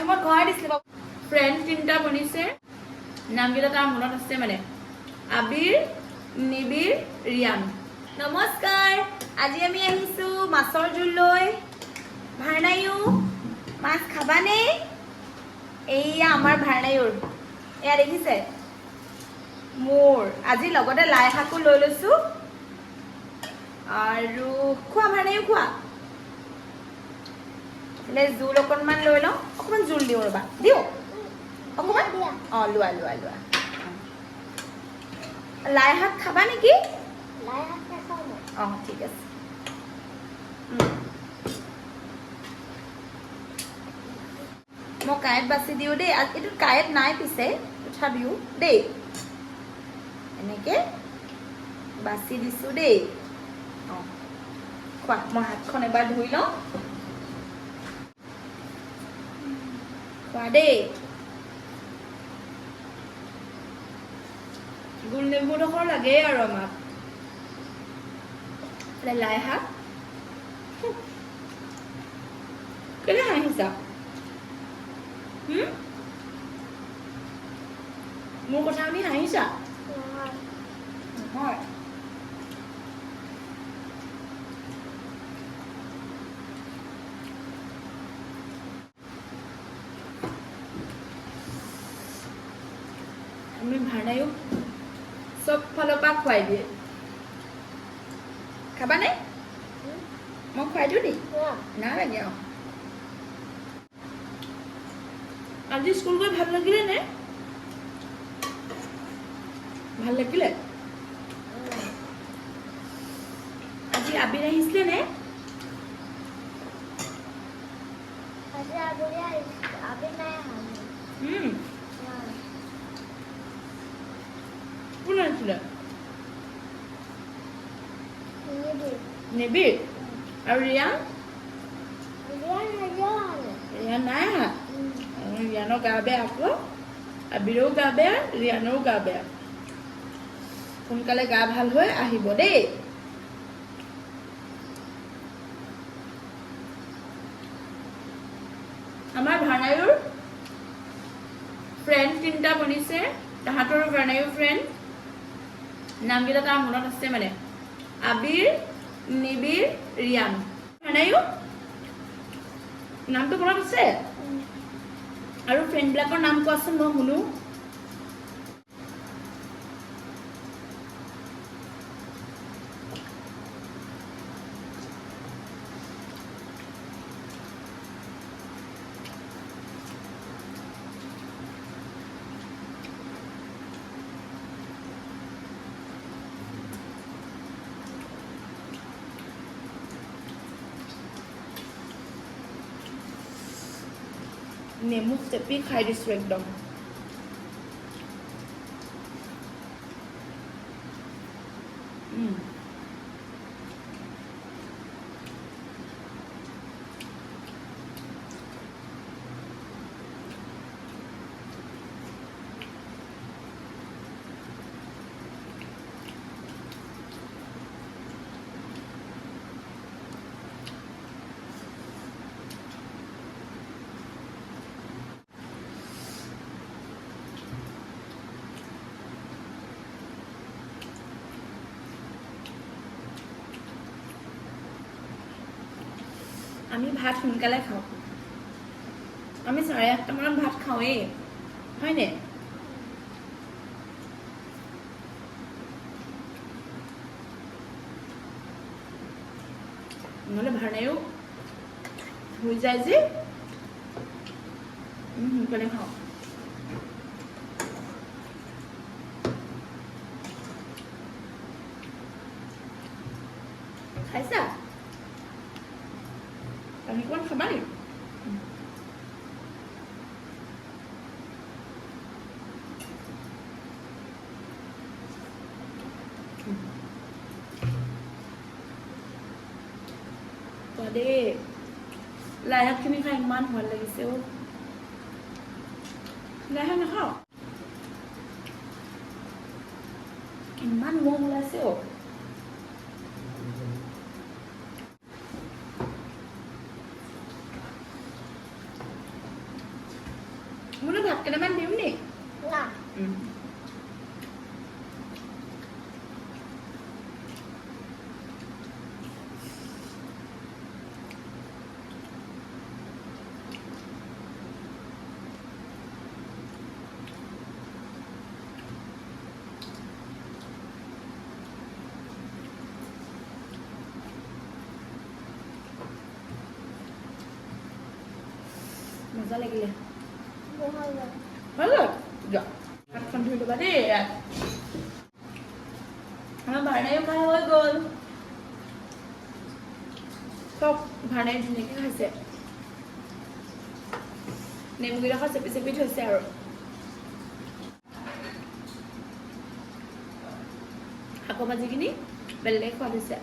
বাথৰুমত ঘৰাই দিছিলে ফ্ৰেণ্ড তিনিটা বনিছে নামকেইটা তাৰ মনত আছে মানে আবিৰ নিবিৰ ৰিয়ান নমস্কাৰ আজি আমি আহিছো মাছৰ জোল লৈ ভাৰনায়ু মাছ খাবানে এইয়া আমাৰ ভাৰনায়ুৰ এয়া দেখিছে মোৰ আজি লগতে লাই শাকো লৈ লৈছো আৰু খোৱা ভাৰনায়ু খোৱা জোল অকণমান লৈ লওঁ অকণমান জোল দিওঁ ৰ'বা দিওঁ অকণমান অঁ লোৱা লোৱা লোৱা লাই শাক খাবা নেকি অঁ ঠিক আছে মই কাঁইট বাছি দিওঁ দেই এইটো কাঁইট নাই পিছে তথাপিও দেই এনেকৈ বাছি দিছোঁ দেই অঁ খোৱা মই হাতখন এবাৰ ধুই লওঁ খোৱা দেই গোল নেমু ডোখৰ লাগে আৰু আমাক লাই শাক কেলে হাঁহিছা মোৰ কথা শুনি হাঁহিছা নহয় আমি ভাৰনায়ুক চব ফালৰ পৰা খুৱাই দিয়ে খাবানে মই খুৱাই দিওঁ নি নালাগে আৰু আজি স্কুল গৈ ভাল লাগিলে নে ভাল লাগিলে আজি আবিৰ আহিছিলে নে কোন আহিছিলে নিবিৰ আৰু ৰিয়ান ৰিয়ান নাই আহা ৰিয়ানৰ গা বেয়া আকৌ আবিৰেও গা বেয়া ৰিয়ানৰো গা বেয়া সোনকালে গা ভাল হৈ আহিব দেই আমাৰ ভাৰনায়ুৰ ফ্ৰেণ্ড তিনিটা বনিছে তাহাঁতৰো ভাৰনায়ুৰ ফ্ৰেণ্ড নামকেইটা তাৰ মনত আছে মানে আবিৰ নিবিৰ ৰিয়ান ভাৰনায়ু নামটো মনত আছে আৰু ফ্ৰেণ্ডবিলাকৰ নাম কোৱাচোন মই শুনো নেমু চেপি খাই দিছোঁ একদম আমি ভাত সোনকালে খাওঁ আমি 8:30 মানত ভাত খাওঁৱেই হয়নে নহ'লে ভাৰনায়ু হৈ যায় যে সোনকালে খাওঁ খাইছা পানী অকণমান খাবা নি দেই লাই শাকখিনি খাই ইমান ভাল লাগিছে অ লাই শাক নাখাওঁ ইমান মহ ওলাইছে অ মোলৈ ভাত কেইটামান দিম নি না মজা লাগিলে বহাল ভাল যা হাতখন ধুই ল'বা দেই আমাৰ ভাৰ্ণাইও খাই হৈ গ'ল চব ভাৰ্ণাই ধুনীয়াকৈ খাইছে নেমুকেইডোখৰ চেপি চেপি থৈছে আৰু শাকৰ ভাজিখিনি বেলেগ সোৱাদ হৈছে